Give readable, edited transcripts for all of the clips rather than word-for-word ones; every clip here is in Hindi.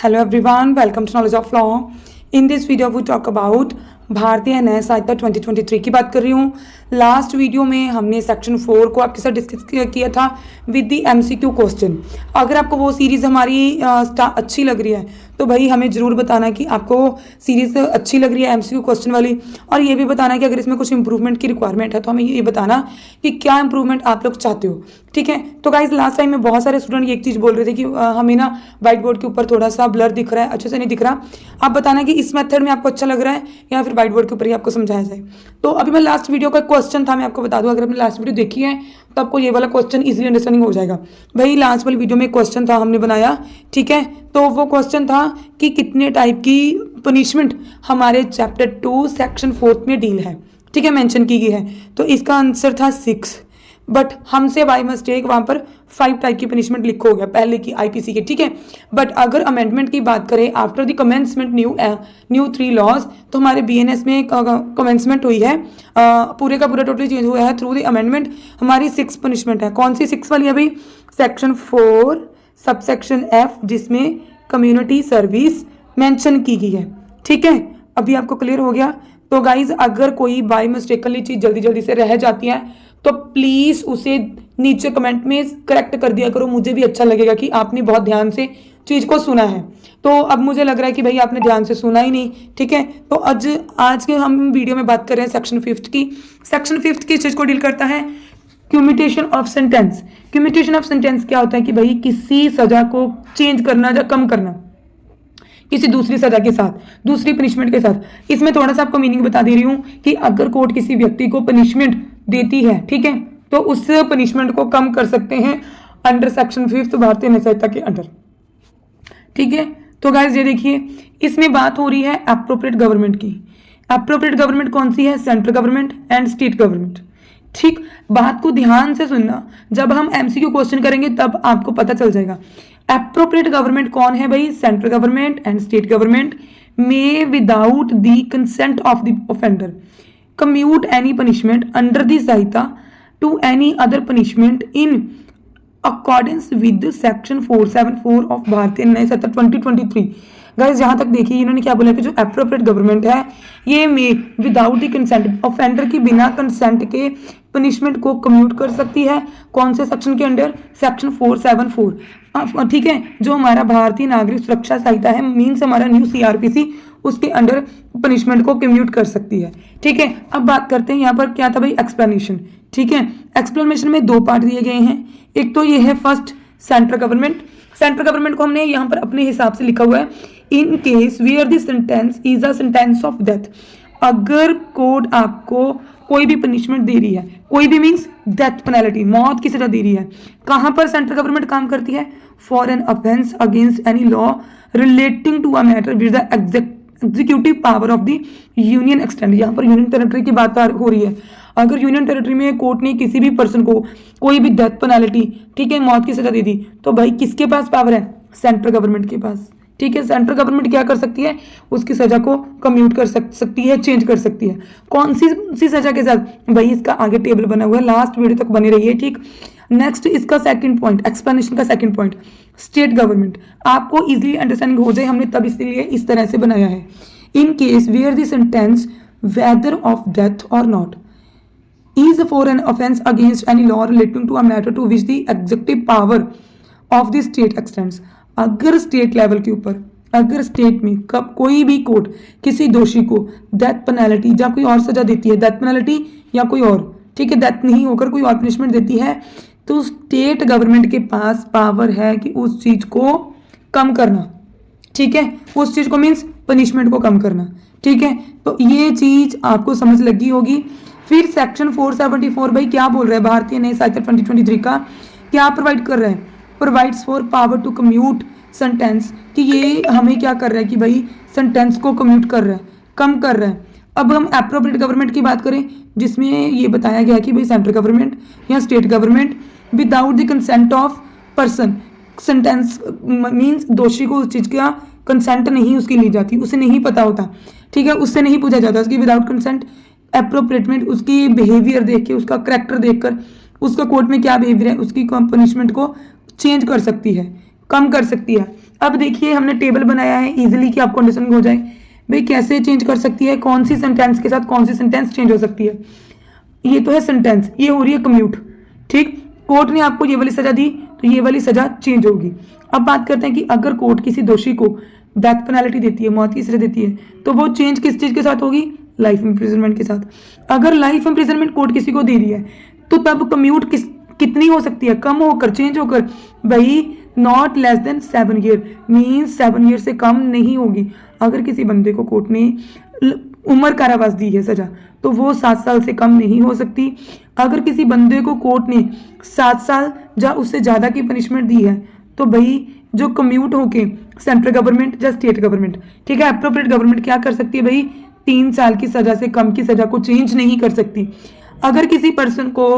Hello everyone, welcome to Knowledge of Law. In this video we talk about भारतीय न्याय संहिता 2023 की बात कर रही हूँ। लास्ट वीडियो में हमने सेक्शन 4 को आपके साथ डिस्कस किया था विद दी एमसीक्यू क्वेश्चन। अगर आपको वो सीरीज़ हमारी अच्छी लग रही है तो भाई हमें ज़रूर बताना कि आपको सीरीज़ अच्छी लग रही है एमसीक्यू क्वेश्चन वाली, और ये भी बताना कि अगर इसमें कुछ इंप्रूवमेंट की रिक्वायरमेंट है तो हमें ये बताना कि क्या इंप्रूवमेंट आप लोग चाहते हो। ठीक है, तो गाइज लास्ट टाइम में बहुत सारे स्टूडेंट एक चीज़ बोल रहे थे कि हमें ना व्हाइट बोर्ड के ऊपर थोड़ा सा ब्लर दिख रहा है, अच्छे से नहीं दिख रहा। आप बताना कि इस मेथड में आपको अच्छा लग रहा है या फिर व्हाइट बोर्ड के ऊपर ही आपको समझाया जाए। तो अभी मैं लास्ट वीडियो का क्वेश्चन था, मैं आपको बता दूं, अगर आपने लास्ट वीडियो देखी है तो आपको ये वाला क्वेश्चन इजीली अंडरस्टैंडिंग हो जाएगा। भाई लास्ट वाली वीडियो में क्वेश्चन था हमने बनाया, ठीक है, तो वो क्वेश्चन था कि कितने टाइप की पनिशमेंट हमारे चैप्टर 2 सेक्शन 4 में डील है, ठीक है, मेंशन की गई है। तो इसका आंसर था 6, बट हमसे बाय मिस्टेक वहाँ पर 5 टाइप की पनिशमेंट लिखा हो गया पहले की आईपीसी के, ठीक है। बट अगर अमेंडमेंट की बात करें after the commencement new 3 laws, तो हमारे बीएनएस में कमेंसमेंट हुई है, पूरे का पूरा टोटली चेंज हुआ है थ्रू द अमेंडमेंट। हमारी 6 पनिशमेंट है। कौन सी 6 वाली है भाई? सेक्शन 4 सबसेक्शन एफ, जिसमें कम्युनिटी सर्विस मेंशन की गई है, ठीक है। अभी आपको क्लियर हो गया? तो गाइज अगर कोई बाय मिस्टेकली चीज़ जल्दी जल्दी से रह जाती है तो प्लीज़ उसे नीचे कमेंट में करेक्ट कर दिया करो, मुझे भी अच्छा लगेगा कि आपने बहुत ध्यान से चीज़ को सुना है। तो अब मुझे लग रहा है कि भाई आपने ध्यान से सुना ही नहीं, ठीक है। तो आज के हम वीडियो में बात कर रहे हैं सेक्शन 5 की। सेक्शन 5 किस चीज़ को डील करता है? क्यूमिटेशन ऑफ सेंटेंस। क्यूमिटेशन ऑफ सेंटेंस क्या होता है कि भाई किसी सजा को चेंज करना या कम करना किसी दूसरी सजा के साथ, दूसरी पनिशमेंट के साथ। इसमें थोड़ा सा आपको मीनिंग बता दे रही हूँ कि अगर कोर्ट किसी व्यक्ति को पनिशमेंट देती है, ठीक है, तो उस पनिशमेंट को कम कर सकते हैं अंडर सेक्शन 5 भारतीय न्याय संहिता के अंडर, ठीक है। तो गाइस ये देखिए, इसमें बात हो रही है एप्रोप्रिएट गवर्नमेंट की। एप्रोप्रिएट गवर्नमेंट कौन सी है? Central government and state government, ठीक। बात को ध्यान से सुनना, जब हम एमसीक्यू क्वेश्चन करेंगे तब आपको पता चल जाएगा। एप्रोप्रिएट गवर्नमेंट कौन है भाई? Central government and state government may without the consent of the offender commute any punishment under the Sanhita to any other punishment in accordance with section 474 of Bharatiya Nyaya Samhita 2023। Guys जहाँ तक देखिए इन्होंने क्या बोला कि जो एप्रोप्रिएट गवर्नमेंट है ये में विदाउट द कंसेंट ऑफेंडर की बिना कंसेंट के पनिशमेंट को कम्यूट कर सकती है। कौन से सेक्शन के अंडर? सेक्शन 474, ठीक है, जो हमारा भारतीय नागरिक सुरक्षा संहिता है, मीन्स हमारा न्यू सीआरपीसी, उसके अंडर पनिशमेंट को कम्यूट कर सकती है, ठीक है। अब बात करते हैं यहाँ पर क्या था भाई? एक्सप्लेनेशन, ठीक है। एक्सप्लेनेशन में 2 पार्ट दिए गए हैं। एक तो ये है first central government. Central government को हमने यहाँ पर अपने हिसाब से लिखा हुआ है, in case where the sentence is a sentence of death. अगर कोर्ट आपको कोई भी पनिशमेंट दे रही है, कोई भी मीन्स डेथ पेनल्टी, मौत की सजा दे रही है, कहाँ पर सेंट्रल गवर्नमेंट काम करती है? For an offence against any law relating to a matter with the executive power of the union extend. यहाँ पर यूनियन टेरिटरी की बात हो रही है। अगर यूनियन टेरिटरी में कोर्ट ने किसी भी पर्सन को कोई भी डेथ पेनल्टी, ठीक है, मौत की सजा दे दी, तो भाई किसके पास पावर है? सेंट्रल गवर्नमेंट के पास, ठीक है। सेंट्रल गवर्नमेंट क्या कर सकती है? उसकी सजा को कम्यूट कर सकती है, चेंज कर सकती है। कौन सी सजा के साथ? भाई इसका आगे टेबल बना हुआ है, लास्ट वीडियो तक बने रहिए, ठीक। नेक्स्ट इसका सेकंड पॉइंट, एक्सप्लेनेशन का सेकंड पॉइंट, स्टेट गवर्नमेंट। आपको इजीली अंडरस्टैंडिंग हो जाए, हमने तब इसलिए इस तरह से बनाया है। In case where the sentence whether of death और not is for an offense against any law relating to a matter to which the executive power of the state extends। अगर स्टेट लेवल के ऊपर, अगर स्टेट में कब कोई भी कोर्ट किसी दोषी को डेथ पेनल्टी या कोई और सजा देती है, डेथ पेनल्टी या कोई और, ठीक है, डेथ नहीं होकर कोई और पनिशमेंट देती है, तो स्टेट गवर्नमेंट के पास पावर है कि उस चीज को कम करना, ठीक है, उस चीज को मीन्स पनिशमेंट को कम करना, ठीक है। तो ये चीज आपको समझ लगी होगी। फिर सेक्शन 474 भाई क्या बोल रहा है? भारतीय न्याय संहिता 2023 का क्या प्रोवाइड कर रहा है? Provides for power to commute sentence, कि ये हमें क्या कर रहा है कि भाई सेंटेंस को कम्यूट कर रहा है, कम कर रहा है। अब हम एप्रोप्रिएट गवर्नमेंट की बात करें, जिसमें ये बताया गया कि भाई सेंट्रल गवर्नमेंट या state government without the consent of person, sentence means दोषी को उस चीज़ का कंसेंट नहीं उसकी ली जाती, उसे नहीं पता होता, ठीक है, उससे नहीं पूछा जाता, उसकी विदाउट कंसेंट एप्रोप्रिएटमेंट, उसकी बिहेवियर देख के, उसका करेक्टर देखकर, उसका कोर्ट में क्या बिहेवियर है, उसकी पनिशमेंट को चेंज कर सकती है, कम कर सकती है। अब देखिए हमने टेबल बनाया है इजीली कि आपको अंडरस्टैंडिंग हो जाए भाई कैसे चेंज कर सकती है, कौन सी सेंटेंस के साथ कौन सी सेंटेंस चेंज हो सकती है। ये तो है सेंटेंस, ये हो रही है कम्यूट, ठीक। कोर्ट ने आपको ये वाली सजा दी तो ये वाली सजा चेंज होगी। अब बात करते हैं कि अगर कोर्ट किसी दोषी को डेथ पेनल्टी देती है, मौत की सजा देती है, तो वो चेंज किस चीज के साथ होगी, लाइफ इम्प्रिजनमेंट के साथ। अगर लाइफ इम्प्रिजनमेंट कोर्ट किसी को दे रही है तो तब कम्यूट कितनी हो सकती है, कम होकर, चेंज होकर, भाई not less than 7 year, means 7 year से कम नहीं होगी। अगर किसी बंदे को कोर्ट ने उम्र कारावास दी है सजा तो वो 7 साल से कम नहीं हो सकती। अगर किसी बंदे को कोर्ट ने 7 साल या उससे ज़्यादा की पनिशमेंट दी है तो भाई जो कम्यूट होके सेंट्रल गवर्नमेंट या स्टेट गवर्नमेंट, ठीक है, अप्रोप्रिएट गवर्नमेंट क्या कर सकती है भाई, 3 साल की सजा से कम की सजा को चेंज नहीं कर सकती। अगर किसी पर्सन को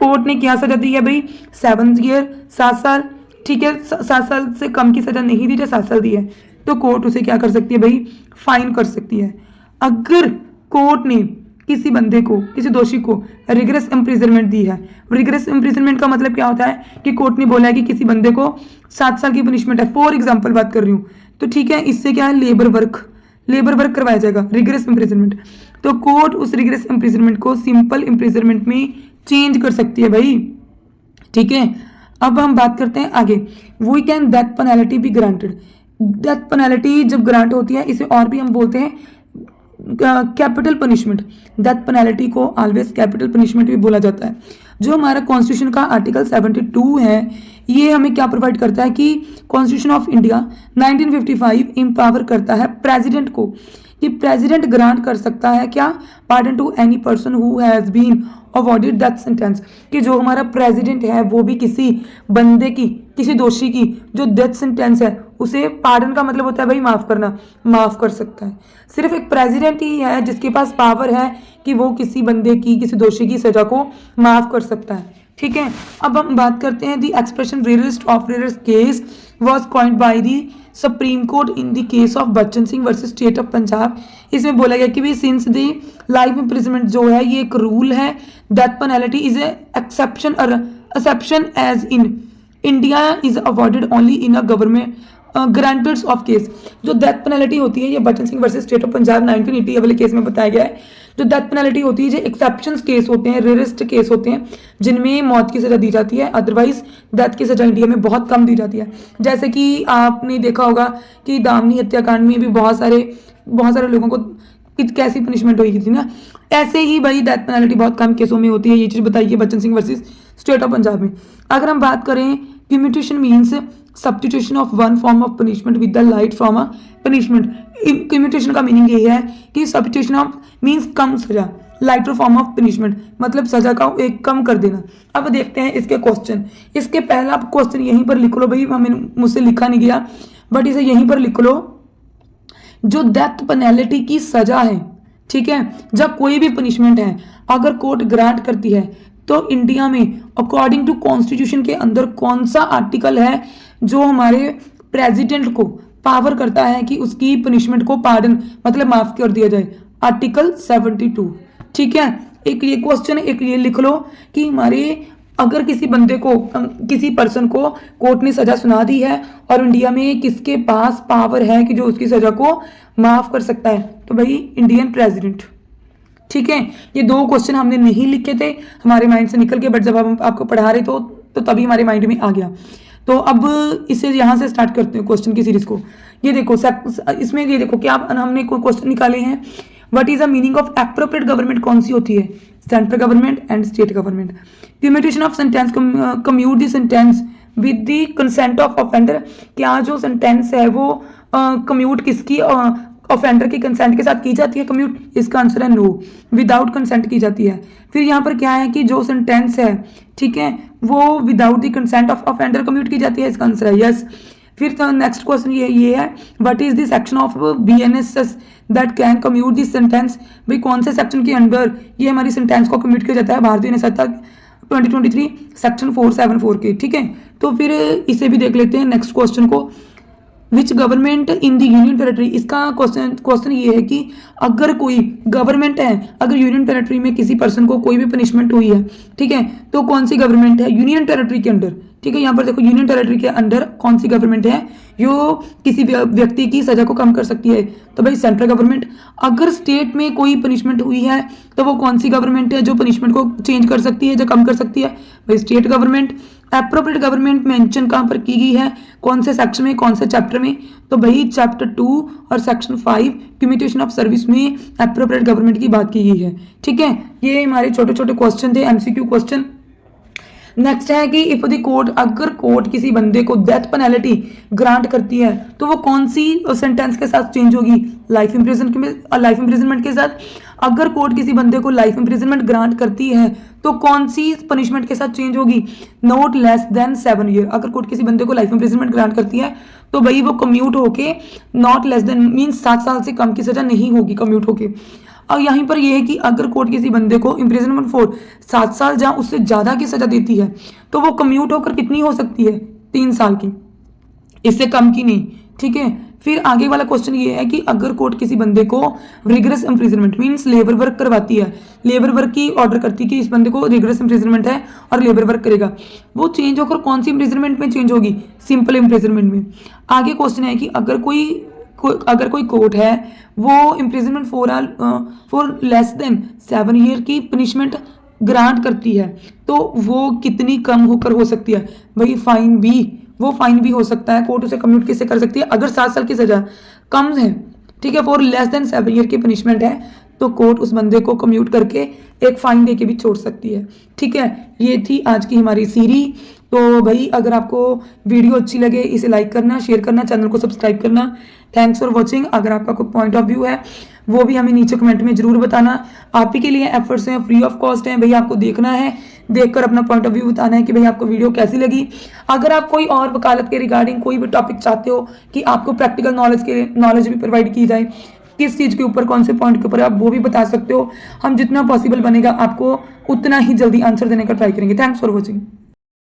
कोर्ट ने क्या सजा दी है भाई, 7 ईयर, 7 साल, ठीक है, 7 साल से कम की सजा नहीं दी, जो 7 साल दी है, तो कोर्ट उसे क्या कर सकती है भाई, फाइन कर सकती है। अगर कोर्ट ने किसी बंदे को, किसी दोषी को रिगरस इम्प्रिजनमेंट दी है, रिगरस इम्प्रिजनमेंट का मतलब क्या होता है कि कोर्ट ने बोला है कि किसी बंदे को 7 साल की पनिशमेंट है, फॉर एग्जाम्पल बात कर रही हूँ, तो ठीक है, इससे क्या है, लेबर वर्क करवाया जाएगा, रिगरस इम्प्रिजनमेंट। तो कोर्ट उस रिगरस इम्प्रिजनमेंट को सिंपल इम्प्रिजनमेंट में चेंज कर सकती है भाई, ठीक है। अब हम बात करते हैं आगे, we can death penalty be granted. Death penalty जब ग्रांट होती है इसे और भी हम बोलते हैं कैपिटल पनिशमेंट। डेथ पेनल्टी को ऑलवेज कैपिटल पनिशमेंट भी बोला जाता है। जो हमारा कॉन्स्टिट्यूशन का आर्टिकल 72 है, ये हमें क्या प्रोवाइड करता है कि कॉन्स्टिट्यूशन ऑफ इंडिया 1955 एम्पावर करता है प्रेसिडेंट को कि प्रेसिडेंट ग्रांट कर सकता है क्या, pardon to any person who has been awarded death sentence, कि जो हमारा प्रेसिडेंट है वो भी किसी बंदे की, किसी दोषी की जो डेथ सेंटेंस है उसे, पार्डन का मतलब होता है भाई माफ करना, माफ कर सकता है। सिर्फ एक प्रेसिडेंट ही है जिसके पास पावर है कि वो किसी बंदे की, किसी दोषी की सजा को माफ कर सकता है, ठीक है। अब हम बात करते हैं the expression rarest of rarest case was coined by the Supreme Court in the case of Bachan Singh versus state of Punjab. इसमें बोला गया कि भाई सिंस द लाइफ इम्प्रिजनमेंट जो है ये एक रूल है, death penalty is a exception as in India is awarded only in a government grantors of case. जो डेथ पेनल्टी होती है ये Bachan Singh versus state of Punjab 1980 वाले केस में बताया गया है। जो डेथ पेनल्टी होती है, जो एक्सेप्शंस केस होते हैं, रेयरेस्ट केस होते हैं जिनमें मौत की सजा दी जाती है, अदरवाइज डेथ की सजा इंडिया में बहुत कम दी जाती है। जैसे कि आपने देखा होगा कि दामनी हत्याकांड में भी बहुत सारे लोगों को कैसी पनिशमेंट हुई थी ना, ऐसे ही भाई डेथ पेनल्टी बहुत कम केसों में होती है। ये चीज़ बताइए Bachchan Singh versus state of Punjab में। अगर हम बात करें, commutation means substitution of one form of punishment with the light from a punishment. Commutation का मीनिंग ये है कि सब्स्टिट्यूशन ऑफ मीन्स कम सजा, लाइटर फॉर्म ऑफ पनिशमेंट मतलब सजा का एक कम कर देना। अब देखते हैं इसके क्वेश्चन। इसके पहला क्वेश्चन यहीं पर लिख लो भाई, हमें मुझसे लिखा नहीं गया बट इसे यहीं पर लिख लो। जो डेथ पेनल्टी की सजा है, ठीक है, जब कोई भी पनिशमेंट है अगर कोर्ट ग्रांट करती है तो इंडिया में अकॉर्डिंग टू कॉन्स्टिट्यूशन के अंदर कौन सा आर्टिकल है जो हमारे प्रेसिडेंट को पावर करता है कि उसकी पनिशमेंट को पार्डन मतलब माफ कर दिया जाए, आर्टिकल 72, ठीक है। एक ये क्वेश्चन, एक ये लिख लो कि हमारे अगर किसी बंदे को, किसी पर्सन को कोर्ट ने सजा सुना दी है और इंडिया में किसके पास पावर है कि जो उसकी सजा को माफ कर सकता है, तो भाई इंडियन प्रेसिडेंट, ठीक है। ये दो क्वेश्चन हमने नहीं लिखे थे, हमारे माइंड से निकल के, बट जब हम आपको पढ़ा रहे तो तभी हमारे माइंड में आ गया। तो अब इसे यहाँ से स्टार्ट करते हैं क्वेश्चन की सीरीज को। ये देखो इसमें ये देखो क्या हमने कोई क्वेश्चन निकाले हैं। What is the meaning of appropriate government, कौन सी होती है, central government and state government. Commutation of sentence, commute the sentence with the consent of offender. क्या जो सेंटेंस है वो कम्यूट किसकी, ऑफेंडर के कंसेंट के साथ की जाती है कम्यूट? इसका आंसर है नो, विदाउट कंसेंट की जाती है। फिर यहाँ पर क्या है कि जो सेंटेंस है, ठीक है, वो without the consent of offender commute की जाती है, इसका आंसर है यस। फिर नेक्स्ट क्वेश्चन ये है, what is the section of BNS that can commute this sentence. भाई कौन से सेक्शन के अंडर ये हमारी सेंटेंस को कम्यूट किया जाता है? भारतीय न्याय संहिता 2023 सेक्शन 474 के, ठीक है। तो फिर इसे भी देख लेते हैं नेक्स्ट क्वेश्चन को। Which government in the union territory, इसका क्वेश्चन ये है कि अगर कोई गवर्नमेंट है, अगर यूनियन टेरेटरी में किसी पर्सन को कोई भी पनिशमेंट हुई है, ठीक है, तो कौन सी गवर्नमेंट है यूनियन टेरेटरी के अंडर, ठीक है, यहाँ पर देखो यूनियन टेरिटरी के अंडर कौन सी गवर्नमेंट है जो किसी व्यक्ति की सजा को कम कर सकती है, तो भाई सेंट्रल गवर्नमेंट। अगर स्टेट में कोई पनिशमेंट हुई है तो वो कौन सी गवर्नमेंट है जो पनिशमेंट को चेंज कर सकती है, जो कम कर सकती है, भाई state government. Appropriate government mention कहाँ पर की गई है, कौन से सेक्शन में, कौन से चैप्टर में, तो भाई चैप्टर 2 और सेक्शन 5 कम्यूटेशन ऑफ सर्विस में एप्रोप्रिएट गवर्नमेंट की बात की गई है। ठीक है, ये हमारे छोटे छोटे क्वेश्चन थे, एमसीक्यू क्वेश्चन। नेक्स्ट है कि इफ द कोर्ट, अगर कोर्ट किसी बंदे को डेथ पेनल्टी ग्रांट करती है तो वो कौन सी सेंटेंस के साथ चेंज होगी, लाइफ इंप्रिजनमेंट के साथ। अगर कोर्ट किसी बंदे को लाइफ इंप्रिजनमेंट ग्रांट करती है तो कौन सी पनिशमेंट के साथ चेंज होगी, नॉट लेस देन 7 ईयर। अगर कोर्ट किसी बंदे को लाइफ इंप्रिजनमेंट ग्रांट करती है तो भाई वो कम्यूट होके नॉट लेस देन मीन्स 7 साल से कम की सजा नहीं होगी कम्यूट होके। और यहाँ पर यह है कि अगर कोर्ट किसी बंदे को इम्प्रिजनमेंट फॉर 7 साल जहाँ उससे ज़्यादा की सजा देती है तो वो कम्यूट होकर कितनी हो सकती है, 3 साल की, इससे कम की नहीं। ठीक है, फिर आगे वाला क्वेश्चन ये है कि अगर कोर्ट किसी बंदे को rigorous imprisonment means labour work करवाती है, लेबर वर्क की ऑर्डर करती है कि इस बंदे को रिगरस इम्प्रिजनमेंट है और लेबर वर्क करेगा, वो चेंज होकर कौन सी इम्प्रिजनमेंट में चेंज होगी, सिंपल इम्प्रिजनमेंट में। आगे क्वेश्चन है कि अगर कोई कोर्ट है वो imprisonment for less than 7 year की पनिशमेंट ग्रांट करती है तो वो कितनी कम होकर हो सकती है, भाई फाइन भी हो सकता है, कोर्ट उसे कम्यूट किससे कर सकती है, अगर 7 साल की सजा कम है, ठीक है, फॉर लेस देन 7 ईयर की पनिशमेंट है तो कोर्ट उस बंदे को कम्यूट करके एक फाइन दे के भी छोड़ सकती है। ठीक है, ये थी आज की हमारी सीरीज। तो भाई अगर आपको वीडियो अच्छी लगे इसे लाइक करना, शेयर करना, चैनल को सब्सक्राइब करना। Thanks for watching. अगर आपका कोई पॉइंट ऑफ व्यू है वो भी हमें नीचे कमेंट में जरूर बताना। आप ही के लिए एफर्ट्स हैं, फ्री ऑफ कॉस्ट हैं, भाई आपको देखना है, देखकर अपना पॉइंट ऑफ व्यू बताना है कि भाई आपको वीडियो कैसी लगी। अगर आप कोई और वकालत के रिगार्डिंग कोई भी टॉपिक चाहते हो कि आपको प्रैक्टिकल नॉलेज भी प्रोवाइड की जाए, किस चीज़ के ऊपर, कौन से पॉइंट के ऊपर, आप वो भी बता सकते हो। हम जितना पॉसिबल बनेगा आपको उतना ही जल्दी आंसर देने का ट्राई करेंगे। Thanks for watching.